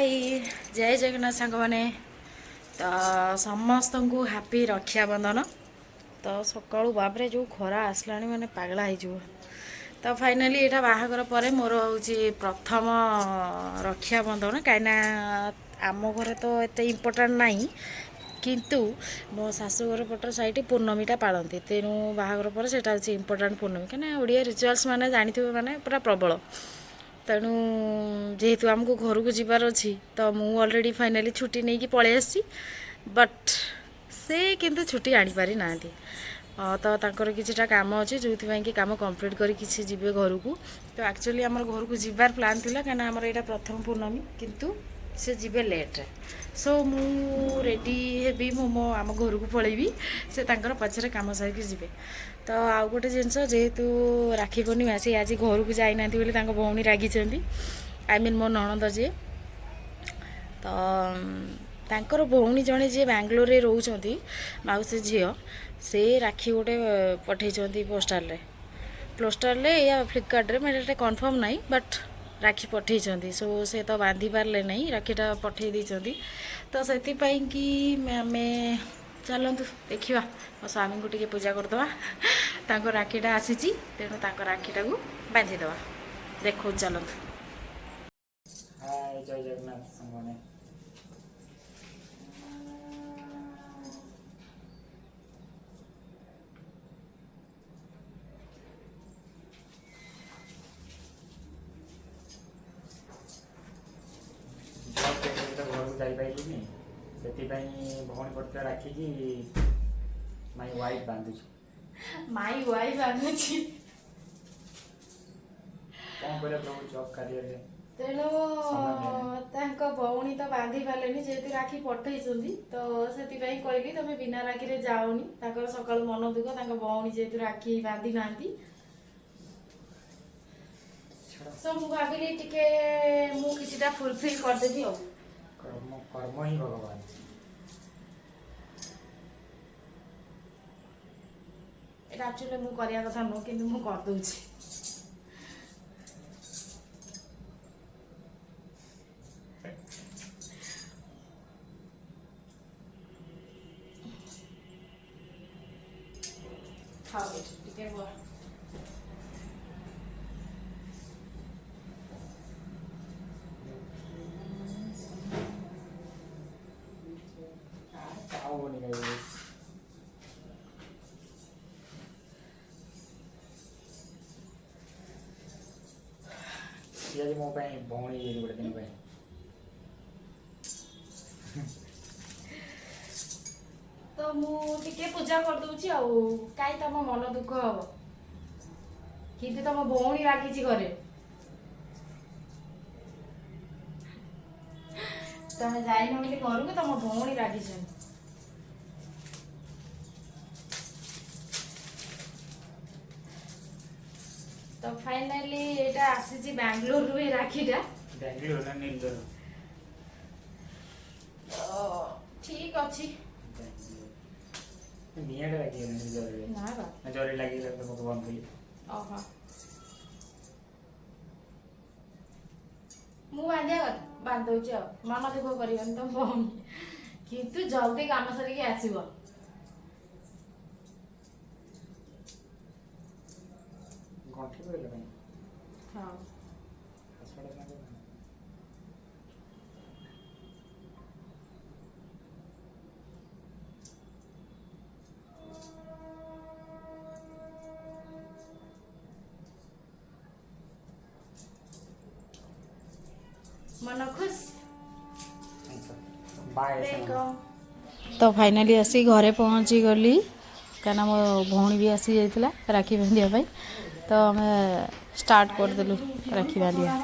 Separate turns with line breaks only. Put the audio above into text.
हाय जय जगन्नाथ सांग मैंने तो समस्त को हैप्पी रक्षाबंधन। तो सका बाबरे जो खरा आसला मैंने पगला हो। तो फाइनाली यहाँ बाहागर पर मोर हूँ प्रथम रक्षाबंधन कहीं आम घर तो एत इम्पोर्टाट ना किंतु मो शाशुघर पटर साइड पूर्णमीटा पालती तेणु बाहागर पर से इम्पोर्टाट पूर्णमी कहीं ओडिया रिचुअल्स मैंने जानी मैंने पूरा प्रबल तेणु जेहेतु आमको घर को जीवार अच्छी तो मु ऑलरेडी फाइनाली छुट्टी नहीं कि पलि आसी बट से किंतु छुट्टी आनी पारि ना तो तांकर किछिटा काम अच्छे जो कि काम कंप्लीट करी किसी जीवे घर को। तो एक्चुअली आमर घर को जीवार प्लान थिला कहीं आमर यहाँ प्रथम पूर्णमी किंतु से जीवे लेट्रे सो मु रेडी हेबी मो आम घर को पलैबी से तांकर पछरे काम सारिक जीवे। तो आउ गोटे जिनस जेहेतु राखी पूर्णिमा सी आज घर को जाइना बोली भौणी रागी आई मीन मो नणंद जी तो तांकर भौणी जड़े जी बांग्लोर रोच मौसी झील से राखी गोटे पठे पोस्टाल या फ्लिपकार्ट मेरे कन्फर्म ना बट राखी पठे सो से तो बांधि पारे नहीं राखीटा पठे देती तो से कि आम चलतु देखा मो स्वामी को टे पूजा करदे राखीटा आसी तेणु राखीटा को बांधिद देखो चलतु।
हाय जय जगन्नाथ संगने घर को जापारे से भौणी पड़ता राखी माई वाइफ बांधु
माई वाइफ बांधु
कौन करे प्रभु जॉब कार्य
तेणु भौणी तो बांधि पारे जेहेतु राखी पठे तो से कहली तुम बिना राखी जाओनी सका मन दुख भौणी जेहेतु राखी बांधि ना सो मु भाविली टिके मु किछिटा फुलफिल करदेबी आ
कर्म कर्म ही भगवान
एटा एक्चुअली मु करिया कथा नो किंतु मु कर दोछि हाँ टिके वो
मो भौणी गोटे दिन
तो मुझे पूजा कर दूची कहीं तुम मन दुख हम कि तुम भौणी रागी घरे तुम जाइन बोली घर को तुम भौणी रागी तो फाइनाली एटा आसी बैंगलोर रू राखीटा
बैंगलोर ना नीलदर
ठीक अच्छी
नियाडा लगी जरे
ना बा
जरे लगी तो भगवान बोली
ओहो मु बांधिया बांध दउछ मन दुख करियन तो भौणी किंतु जल्दी काम सरिके आसीबो
गंठी बोले भाई
हां
हसपड़ा ना
मन खुश
बाय।
तो फाइनाली आसी घरे पहुँची गली कहीं मो भौणी भी आसी जाइला राखी बांधिया तो आम स्टार्ट करदेलु राखी बांधिया।